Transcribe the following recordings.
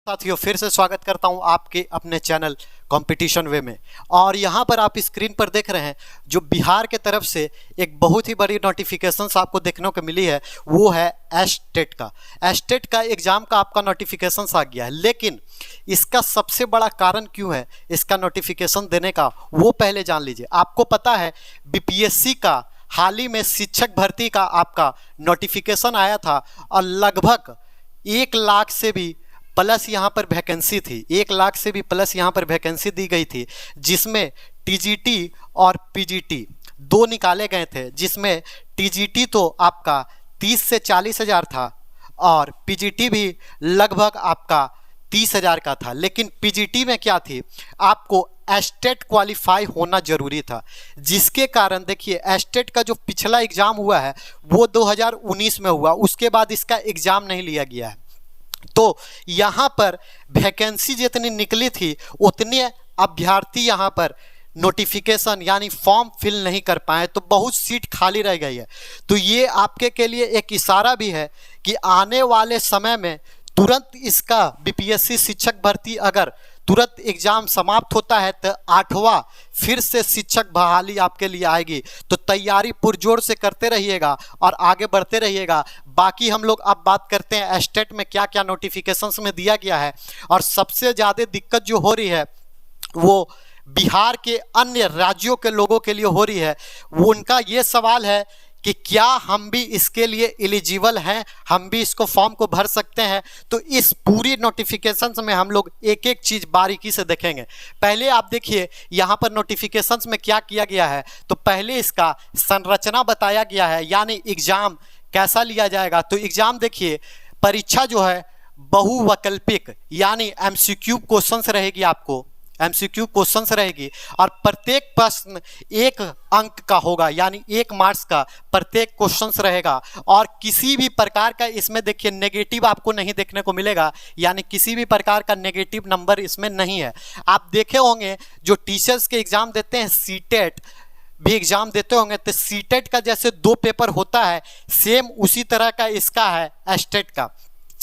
साथियों फिर से स्वागत करता हूं आपके अपने चैनल कंपटीशन वे में। और यहां पर आप स्क्रीन पर देख रहे हैं जो बिहार के तरफ से एक बहुत ही बड़ी नोटिफिकेशंस आपको देखने को मिली है, वो है एस्टेट का। एस्टेट का एग्जाम का आपका नोटिफिकेशंस आ गया है, लेकिन इसका सबसे बड़ा कारण क्यों है इसका नोटिफिकेशन देने का, वो पहले जान लीजिए। आपको पता है बीपीएससी का हाल ही में शिक्षक भर्ती का आपका नोटिफिकेशन आया था और लगभग 1 लाख से भी प्लस यहाँ पर वैकेंसी थी। 1 लाख से भी प्लस यहाँ पर वैकेंसी दी गई थी, जिसमें टीजीटी और पीजीटी दो निकाले गए थे, जिसमें टीजीटी तो आपका 30 से 40 हज़ार था और पीजीटी भी लगभग आपका 30 हज़ार का था। लेकिन पीजीटी में क्या थी, आपको एस्टेट क्वालिफाई होना जरूरी था, जिसके कारण देखिए एस्टेट का जो पिछला एग्जाम हुआ है वो 2019 में हुआ, उसके बाद इसका एग्जाम नहीं लिया गया है। तो यहाँ पर वैकेंसी जितनी निकली थी उतने अभ्यर्थी यहाँ पर नोटिफिकेशन यानी फॉर्म फिल नहीं कर पाए, तो बहुत सीट खाली रह गई है। तो ये आपके के लिए एक इशारा भी है कि आने वाले समय में तुरंत इसका बीपीएससी शिक्षक भर्ती अगर तुरंत एग्जाम समाप्त होता है तो 8वां फिर से शिक्षक बहाली आपके लिए आएगी। तो तैयारी पुरजोर से करते रहिएगा और आगे बढ़ते रहिएगा। बाकी हम लोग अब बात करते हैं एस्टेट में क्या क्या नोटिफिकेशंस में दिया गया है। और सबसे ज़्यादा दिक्कत जो हो रही है वो बिहार के अन्य राज्यों के लोगों के लिए हो रही है। वो उनका ये सवाल है कि क्या हम भी इसके लिए एलिजिबल हैं, हम भी इसको फॉर्म को भर सकते हैं। तो इस पूरी नोटिफिकेशंस में हम लोग एक एक चीज़ बारीकी से देखेंगे। पहले आप देखिए यहाँ पर नोटिफिकेशंस में क्या किया गया है। तो पहले इसका संरचना बताया गया है, यानी एग्ज़ाम कैसा लिया जाएगा। तो एग्ज़ाम देखिए, परीक्षा जो है बहुवैकल्पिक यानी एमसीक्यू क्वेश्चंस रहेगी, आपको एमसीक्यू क्वेश्चंस रहेगी और प्रत्येक प्रश्न 1 अंक का होगा, यानी 1 मार्क्स का प्रत्येक क्वेश्चंस रहेगा। और किसी भी प्रकार का इसमें देखिए नेगेटिव आपको नहीं देखने को मिलेगा, यानी किसी भी प्रकार का नेगेटिव नंबर इसमें नहीं है। आप देखे होंगे जो टीचर्स के एग्जाम देते हैं, सीटेट भी एग्जाम देते होंगे, तो सीटेट का जैसे 2 पेपर होता है, सेम उसी तरह का इसका है एस्टेट का।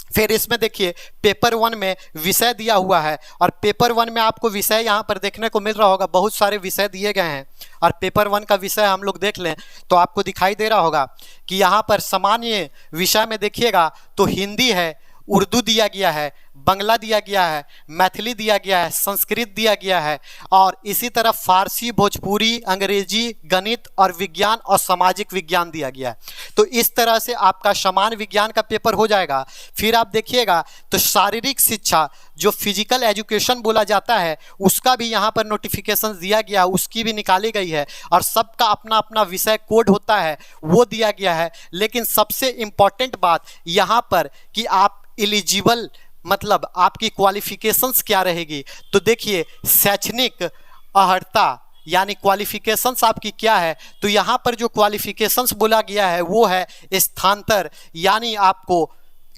फिर इसमें देखिए पेपर 1 में विषय दिया हुआ है और पेपर 1 में आपको विषय यहाँ पर देखने को मिल रहा होगा, बहुत सारे विषय दिए गए हैं। और पेपर 1 का विषय हम लोग देख लें तो आपको दिखाई दे रहा होगा कि यहाँ पर सामान्य विषय में देखिएगा तो हिंदी है, उर्दू दिया गया है, बंगला दिया गया है, मैथिली दिया गया है, संस्कृत दिया गया है और इसी तरह फारसी, भोजपुरी, अंग्रेजी, गणित और विज्ञान और सामाजिक विज्ञान दिया गया है। तो इस तरह से आपका समान विज्ञान का पेपर हो जाएगा। फिर आप देखिएगा तो शारीरिक शिक्षा जो फिजिकल एजुकेशन बोला जाता है उसका भी यहाँ पर नोटिफिकेशन दिया गया, उसकी भी निकाली गई है और सबका अपना अपना विषय कोड होता है वो दिया गया है। लेकिन सबसे इम्पॉर्टेंट बात यहाँ पर कि आप एलिजिबल मतलब आपकी क्वालिफिकेशंस क्या रहेगी। तो देखिए शैक्षणिक अर्हता यानी क्वालिफिकेशंस आपकी क्या है। तो यहाँ पर जो क्वालिफिकेशंस बोला गया है वो है स्थानांतर, यानी आपको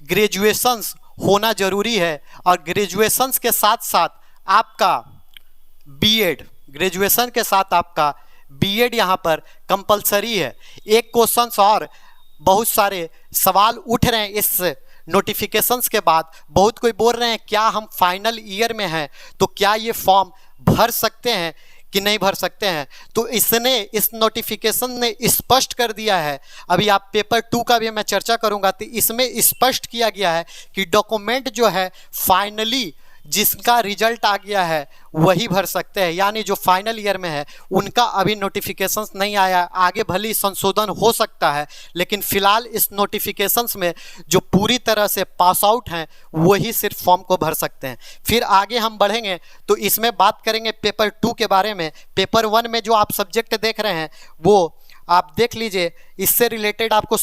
ग्रेजुएशंस होना जरूरी है और ग्रेजुएशंस के साथ साथ आपका बीएड, ग्रेजुएशन के साथ आपका बीएड यहाँ पर कंपलसरी है। एक क्वेश्चंस और बहुत सारे सवाल उठ रहे हैं इस नोटिफिकेशंस के बाद। बहुत कोई बोल रहे हैं क्या हम फाइनल ईयर में हैं तो क्या ये फॉर्म भर सकते हैं कि नहीं भर सकते हैं। तो इसने इस नोटिफिकेशन ने स्पष्ट कर दिया है। अभी आप पेपर 2 का भी मैं चर्चा करूंगा, तो इसमें स्पष्ट किया गया है कि डॉक्यूमेंट जो है फाइनली जिसका रिजल्ट आ गया है वही भर सकते हैं, यानी जो फाइनल ईयर में है उनका अभी नोटिफिकेशंस नहीं आया। आगे भले ही संशोधन हो सकता है, लेकिन फिलहाल इस नोटिफिकेशंस में जो पूरी तरह से पास आउट हैं वही सिर्फ फॉर्म को भर सकते हैं। फिर आगे हम बढ़ेंगे तो इसमें बात करेंगे पेपर 2 के बारे में। पेपर 1 में जो आप सब्जेक्ट देख रहे हैं वो आप देख लीजिए, इससे रिलेटेड आपको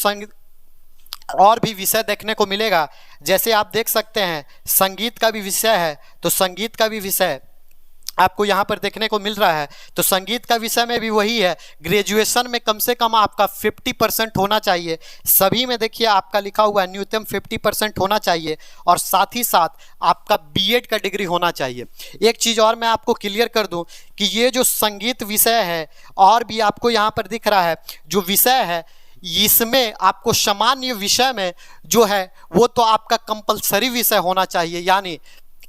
और भी विषय देखने को मिलेगा। जैसे आप देख सकते हैं संगीत का भी विषय है, तो संगीत का भी विषय आपको यहाँ पर देखने को मिल रहा है। तो संगीत का विषय में भी वही है, ग्रेजुएशन में कम से कम आपका 50% होना चाहिए। सभी में देखिए आपका लिखा हुआ है न्यूनतम 50% होना चाहिए और साथ ही साथ आपका बीएड का डिग्री होना चाहिए। एक चीज़ और मैं आपको क्लियर कर दूं कि ये जो संगीत विषय है और भी आपको यहाँ पर दिख रहा है जो विषय है, इसमें आपको सामान्य विषय में जो है वो तो आपका कंपलसरी विषय होना चाहिए, यानी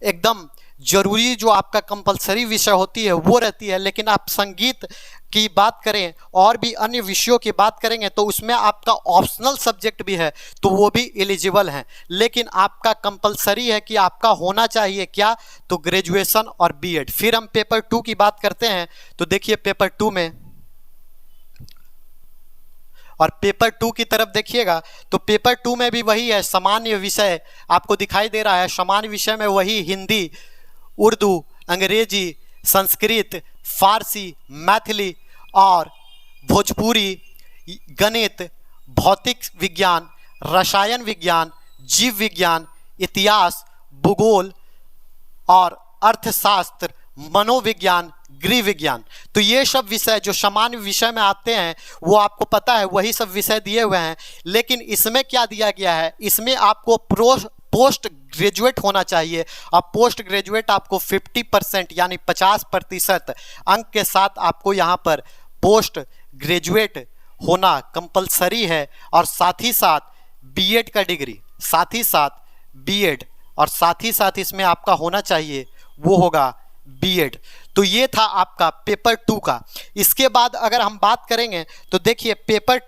एकदम जरूरी जो आपका कंपलसरी विषय होती है वो रहती है, लेकिन आप संगीत की बात करें और भी अन्य विषयों की बात करेंगे तो उसमें आपका ऑप्शनल सब्जेक्ट भी है तो वो भी एलिजिबल हैं, लेकिन आपका कंपलसरी है कि आपका होना चाहिए क्या, तो ग्रेजुएशन और बीएड। फिर हम पेपर 2 की बात करते हैं तो देखिए पेपर 2 में, और पेपर 2 की तरफ देखिएगा तो पेपर 2 में भी वही है, सामान्य विषय आपको दिखाई दे रहा है। सामान्य विषय में वही हिंदी, उर्दू, अंग्रेजी, संस्कृत, फारसी, मैथिली और भोजपुरी, गणित, भौतिक विज्ञान, रसायन विज्ञान, जीव विज्ञान, इतिहास, भूगोल और अर्थशास्त्र, मनोविज्ञान, गृह विज्ञान। तो ये सब विषय जो सामान्य विषय में आते हैं वो आपको पता है, वही सब विषय दिए हुए हैं। लेकिन इसमें क्या दिया गया है, इसमें आपको पोस्ट ग्रेजुएट होना चाहिए और पोस्ट ग्रेजुएट आपको 50% यानी 50% अंक के साथ आपको यहाँ पर पोस्ट ग्रेजुएट होना कंपलसरी है। और साथ ही साथ बीएड का डिग्री, साथ ही साथ बीएड, और साथ ही साथ इसमें आपका होना चाहिए वो होगा बीएड। तो ये था आपका पेपर 2 का। इसके बाद अगर हम बात करेंगे तो देखिए पेपर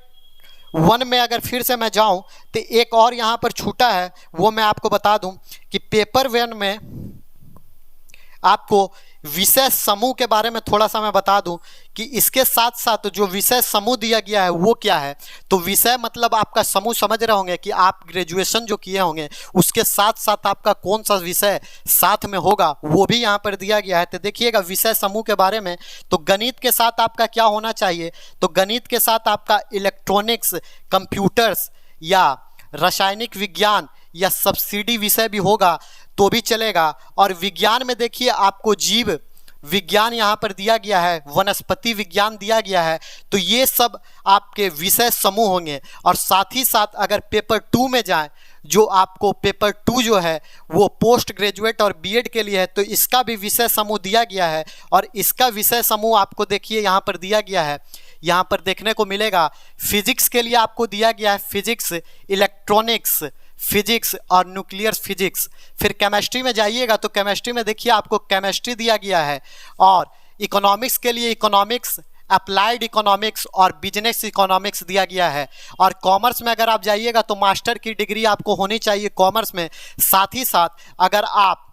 1 में अगर फिर से मैं जाऊं तो एक और यहाँ पर छूटा है, वो मैं आपको बता दूं कि पेपर 1 में आपको विषय समूह के बारे में थोड़ा सा मैं बता दूं कि इसके साथ साथ जो विषय समूह दिया गया है वो क्या है। तो विषय मतलब आपका समूह समझ रहे होंगे कि आप ग्रेजुएशन जो किए होंगे उसके साथ साथ आपका कौन सा विषय साथ में होगा वो भी यहाँ पर दिया गया है। तो देखिएगा विषय समूह के बारे में, तो गणित के साथ आपका क्या होना चाहिए, तो गणित के साथ आपका इलेक्ट्रॉनिक्स, कंप्यूटर्स या रासायनिक विज्ञान या सब्सिडी विषय भी होगा तो भी चलेगा। और विज्ञान में देखिए आपको जीव विज्ञान यहाँ पर दिया गया है, वनस्पति विज्ञान दिया गया है। तो ये सब आपके विषय समूह होंगे। और साथ ही साथ अगर पेपर 2 में जाएं, जो आपको पेपर 2 जो है वो पोस्ट ग्रेजुएट और बीएड के लिए है, तो इसका भी विषय समूह दिया गया है। और इसका विषय समूह आपको देखिए यहाँ पर दिया गया है, यहाँ पर देखने को मिलेगा। फिजिक्स के लिए आपको दिया गया है फिजिक्स, इलेक्ट्रॉनिक्स, फिजिक्स और न्यूक्लियर फिजिक्स। फिर केमिस्ट्री में जाइएगा तो केमिस्ट्री में देखिए आपको केमिस्ट्री दिया गया है। और इकोनॉमिक्स के लिए इकोनॉमिक्स, अप्लाइड इकोनॉमिक्स और बिजनेस इकोनॉमिक्स दिया गया है। और कॉमर्स में अगर आप जाइएगा तो मास्टर की डिग्री आपको होनी चाहिए कॉमर्स में। साथ ही साथ अगर आप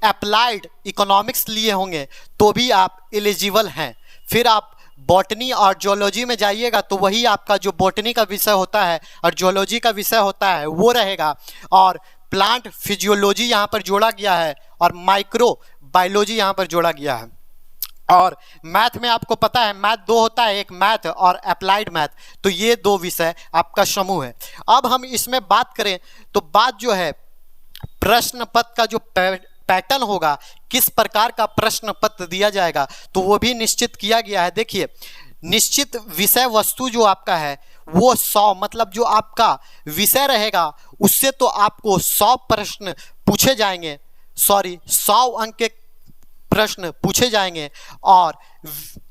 अप्लाइड इकोनॉमिक्स लिए होंगे तो भी आप एलिजिबल हैं। फिर आप बॉटनी और जियोलॉजी में जाइएगा तो वही आपका जो बॉटनी का विषय होता है और जियोलॉजी का विषय होता है वो रहेगा। और प्लांट फिजियोलॉजी यहाँ पर जोड़ा गया है और माइक्रो बायोलॉजी यहाँ पर जोड़ा गया है। और मैथ में आपको पता है मैथ 2 होता है, एक मैथ और अप्लाइड मैथ। तो ये 2 विषय आपका समूह है। अब हम इसमें बात करें तो बात जो है प्रश्न पत्र का जो पैटर्न होगा, किस प्रकार का प्रश्न पत्र दिया जाएगा, तो वो भी निश्चित किया गया है। देखिए निश्चित विषय वस्तु जो आपका है वो 100 मतलब जो आपका विषय रहेगा उससे तो आपको 100 प्रश्न पूछे जाएंगे, 100 अंक के प्रश्न पूछे जाएंगे। और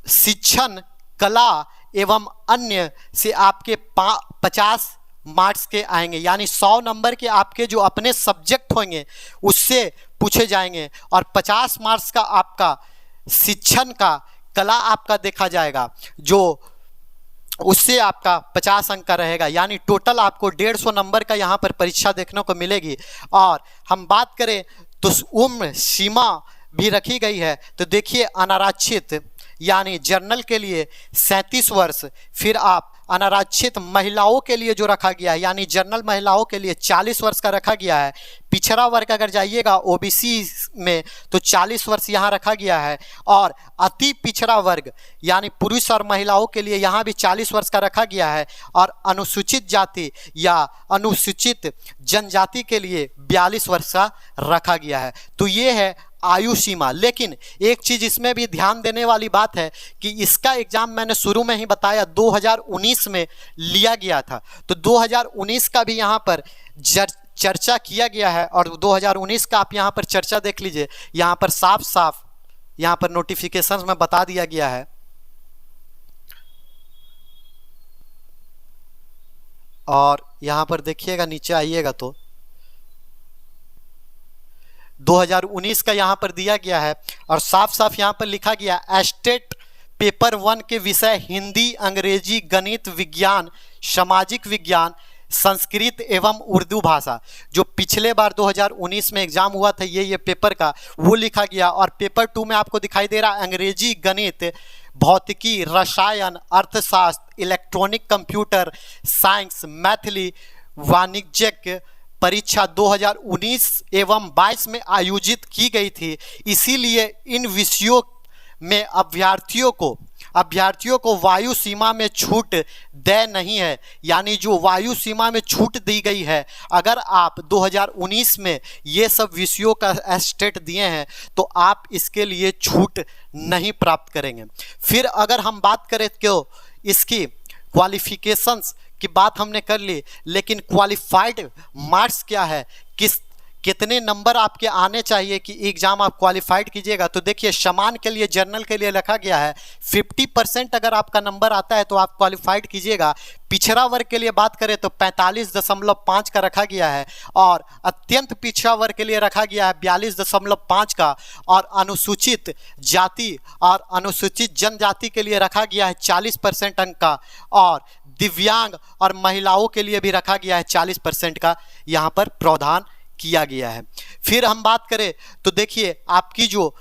शिक्षण, कला एवं अन्य से आपके 50 मार्क्स के आएंगे, यानी 100 नंबर के आपके जो अपने सब्जेक्ट होंगे उससे पूछे जाएंगे। और 50 मार्क्स का आपका शिक्षण का, कला आपका देखा जाएगा जो उससे आपका 50 अंक का रहेगा, यानी टोटल आपको 150 नंबर का यहाँ पर परीक्षा देखने को मिलेगी। और हम बात करें तो उम्र सीमा भी रखी गई है। तो देखिए अनारक्षित यानी जनरल के लिए 37 वर्ष, फिर आप अनारक्षित महिलाओं के लिए जो रखा गया है यानी जनरल महिलाओं के लिए 40 वर्ष का रखा गया है। पिछड़ा वर्ग अगर जाइएगा ओबीसी में तो 40 वर्ष यहाँ रखा गया है। और अति पिछड़ा वर्ग यानी पुरुष और महिलाओं के लिए यहाँ भी 40 वर्ष का रखा गया है। और अनुसूचित जाति या अनुसूचित जनजाति के लिए 42 वर्ष का रखा गया है। तो ये है आयु सीमा। लेकिन एक चीज़ इसमें भी ध्यान देने वाली बात है कि इसका एग्जाम मैंने शुरू में ही बताया 2019 में लिया गया था। तो 2019 का भी यहाँ पर चर्चा किया गया है। और 2019 का आप यहाँ पर चर्चा देख लीजिए, यहाँ पर साफ साफ यहाँ पर नोटिफिकेशन में बता दिया गया है। और यहाँ पर देखिएगा नीचे आइएगा तो 2019 का यहाँ पर दिया गया है और साफ साफ यहाँ पर लिखा गया स्टेट पेपर 1 के विषय हिंदी, अंग्रेजी, गणित, विज्ञान, सामाजिक विज्ञान, संस्कृत एवं उर्दू भाषा। जो पिछले बार 2019 में एग्जाम हुआ था ये पेपर का, वो लिखा गया। और पेपर 2 में आपको दिखाई दे रहा है अंग्रेजी, गणित, भौतिकी, रसायन, अर्थशास्त्र, इलेक्ट्रॉनिक, कंप्यूटर साइंस, मैथिली, वाणिज्यिक परीक्षा 2019 एवं 22 में आयोजित की गई थी। इसीलिए इन विषयों में अभ्यर्थियों को वायु सीमा में छूट दे नहीं है। यानी जो वायु सीमा में छूट दी गई है, अगर आप 2019 में ये सब विषयों का स्टेट दिए हैं तो आप इसके लिए छूट नहीं प्राप्त करेंगे। फिर अगर हम बात करें क्यों इसकी क्वालिफिकेशंस की बात हमने कर ली, लेकिन क्वालिफाइड मार्क्स क्या है, कितने नंबर आपके आने चाहिए कि एग्जाम आप क्वालिफाइड कीजिएगा। तो देखिए सामान्य के लिए, जनरल के लिए लिखा गया है 50% अगर आपका नंबर आता है तो आप क्वालिफाइड कीजिएगा। पिछड़ा वर्ग के लिए बात करें तो 45.5 का रखा गया है और अत्यंत पिछड़ा वर्ग के लिए रखा गया है 42.5 का, और अनुसूचित जाति और अनुसूचित जनजाति के लिए रखा गया है 40% अंक का, और दिव्यांग और महिलाओं के लिए भी रखा गया है 40% का यहाँ पर प्रावधान किया गया है। फिर हम बात करें तो देखिए आपकी जो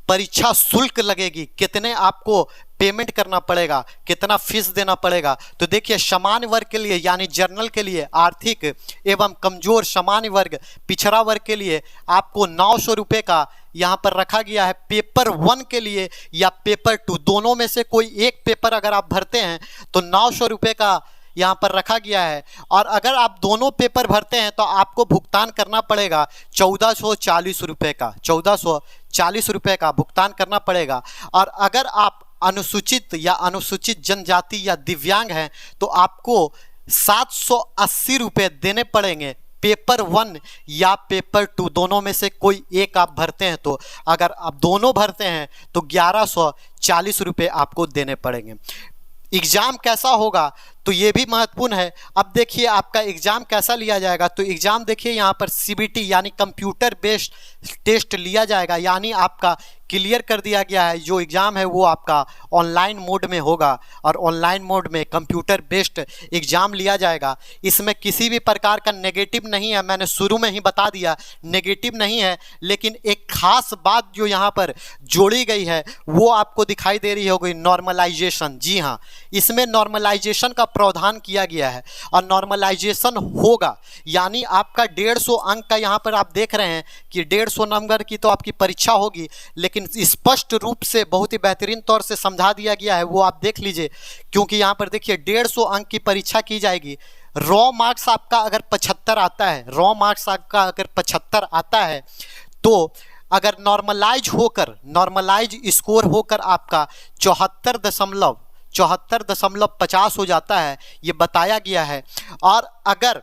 परीक्षा शुल्क लगेगी, कितने आपको पेमेंट करना पड़ेगा, कितना फीस देना पड़ेगा। तो देखिए सामान्य वर्ग के लिए यानी जनरल के लिए, आर्थिक एवं कमजोर सामान्य वर्ग, पिछड़ा वर्ग के लिए आपको 900 रुपये का यहाँ पर रखा गया है पेपर 1 के लिए या पेपर 2, दोनों में से कोई एक पेपर अगर आप भरते हैं तो 900 रुपये का यहाँ पर रखा गया है। और अगर आप दोनों पेपर भरते हैं तो आपको भुगतान करना पड़ेगा 1440 रुपये का, 1440 रुपये का भुगतान करना पड़ेगा। और अगर आप अनुसूचित या अनुसूचित जनजाति या दिव्यांग हैं तो आपको 780 रुपये देने पड़ेंगे पेपर 1 या पेपर 2, दोनों में से कोई एक आप भरते हैं तो। अगर आप दोनों भरते हैं तो 1140 रुपये आपको देने पड़ेंगे। एग्ज़ाम कैसा होगा तो ये भी महत्वपूर्ण है। अब देखिए आपका एग्ज़ाम कैसा लिया जाएगा, तो एग्ज़ाम देखिए यहाँ पर सीबीटी यानी कंप्यूटर बेस्ड टेस्ट लिया जाएगा। यानी आपका क्लियर कर दिया गया है जो एग्ज़ाम है वो आपका ऑनलाइन मोड में होगा और ऑनलाइन मोड में कंप्यूटर बेस्ड एग्ज़ाम लिया जाएगा। इसमें किसी भी प्रकार का नेगेटिव नहीं है, मैंने शुरू में ही बता दिया नेगेटिव नहीं है। लेकिन एक खास बात जो यहाँ पर जोड़ी गई है वो आपको दिखाई दे रही होगी, नॉर्मलाइजेशन। जी हाँ, इसमें नॉर्मलाइजेशन का प्रावधान किया गया है और नॉर्मलाइजेशन होगा। यानी आपका 150 अंक का यहाँ पर आप देख रहे हैं कि 150 नंबर की तो आपकी परीक्षा होगी, लेकिन स्पष्ट रूप से बहुत ही बेहतरीन तौर से समझा दिया गया है, वो आप देख लीजिए। क्योंकि यहाँ पर देखिए 150 अंक की परीक्षा की जाएगी। रॉ मार्क्स आपका अगर 75 आता है, रॉ मार्क्स आपका अगर 75 आता है तो अगर नॉर्मलाइज स्कोर होकर आपका 74.50 हो जाता है, ये बताया गया है। और अगर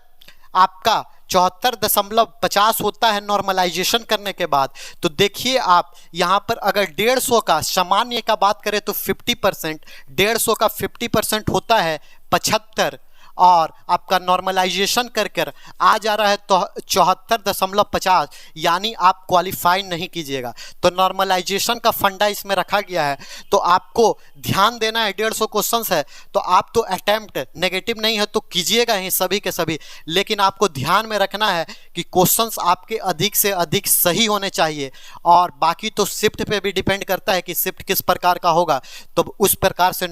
आपका 74.50 होता है नॉर्मलाइजेशन करने के बाद, तो देखिए आप यहाँ पर अगर 150 का सामान्य का बात करें तो 50%, 150 का 50% होता है 75, और आपका नॉर्मलाइजेशन कर आ जा रहा है तो 74.50, यानी आप क्वालिफाई नहीं कीजिएगा। तो नॉर्मलाइजेशन का फंडा इसमें रखा गया है। तो आपको ध्यान देना है, 150 क्वेश्चंस है तो आप तो अटेम्प्ट नेगेटिव नहीं है तो कीजिएगा ही सभी के सभी, लेकिन आपको ध्यान में रखना है कि क्वेश्चंस आपके अधिक से अधिक सही होने चाहिए। और बाकी तो शिफ्ट पे भी डिपेंड करता है कि शिफ्ट किस प्रकार का होगा, तो उस प्रकार से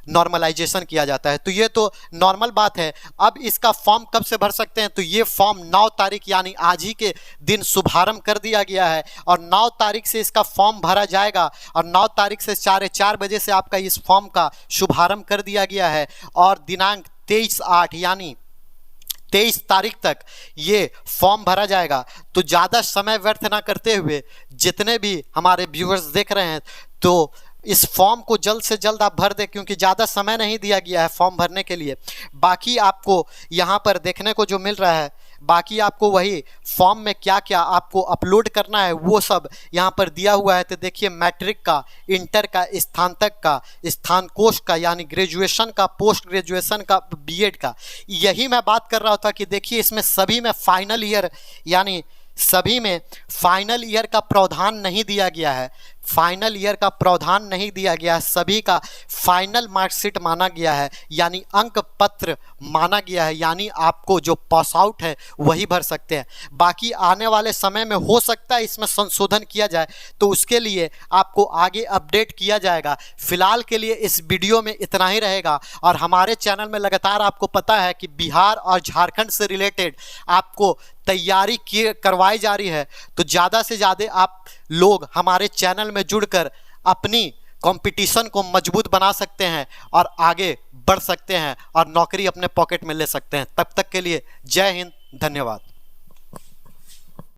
नॉर्मलाइजेशन किया जाता है। तो ये तो नॉर्मल बात है। अब इसका फॉर्म कब से भर सकते हैं, तो ये फॉर्म 9 तारीख यानी आज ही के दिन शुभारंभ कर दिया गया है और 9 तारीख से इसका फॉर्म भरा जाएगा और 9 तारीख से 4:30 बजे से आपका इस फॉर्म का शुभारंभ कर दिया गया है और दिनांक 23/8 यानी 23 तारीख तक ये फॉर्म भरा जाएगा। तो ज़्यादा समय व्यर्थ ना करते हुए जितने भी हमारे व्यूअर्स देख रहे हैं तो इस फॉर्म को जल्द से जल्द आप भर दें, क्योंकि ज़्यादा समय नहीं दिया गया है फॉर्म भरने के लिए। बाकी आपको यहाँ पर देखने को जो मिल रहा है, बाकी आपको वही फॉर्म में क्या क्या आपको अपलोड करना है वो सब यहाँ पर दिया हुआ है। तो देखिए मैट्रिक का, इंटर का, स्नातक का, स्नातकोत्तर का यानी ग्रेजुएशन का, पोस्ट ग्रेजुएशन का, बीएड का, यही मैं बात कर रहा था कि देखिए इसमें सभी में फाइनल ईयर यानी सभी में फाइनल ईयर का प्रावधान नहीं दिया गया है, फाइनल ईयर का प्रावधान नहीं दिया गया है, सभी का फाइनल मार्कशीट माना गया है, यानी अंक पत्र माना गया है, यानी आपको जो पास आउट है वही भर सकते हैं। बाकी आने वाले समय में हो सकता है इसमें संशोधन किया जाए, तो उसके लिए आपको आगे अपडेट किया जाएगा। फिलहाल के लिए इस वीडियो में इतना ही रहेगा, और हमारे चैनल में लगातार आपको पता है कि बिहार और झारखंड से रिलेटेड आपको तैयारी करवाई जा रही है, तो ज़्यादा से ज़्यादा आप लोग हमारे चैनल में जुड़कर अपनी कंपटीशन को मजबूत बना सकते हैं और आगे बढ़ सकते हैं और नौकरी अपने पॉकेट में ले सकते हैं। तब तक के लिए जय हिंद, धन्यवाद।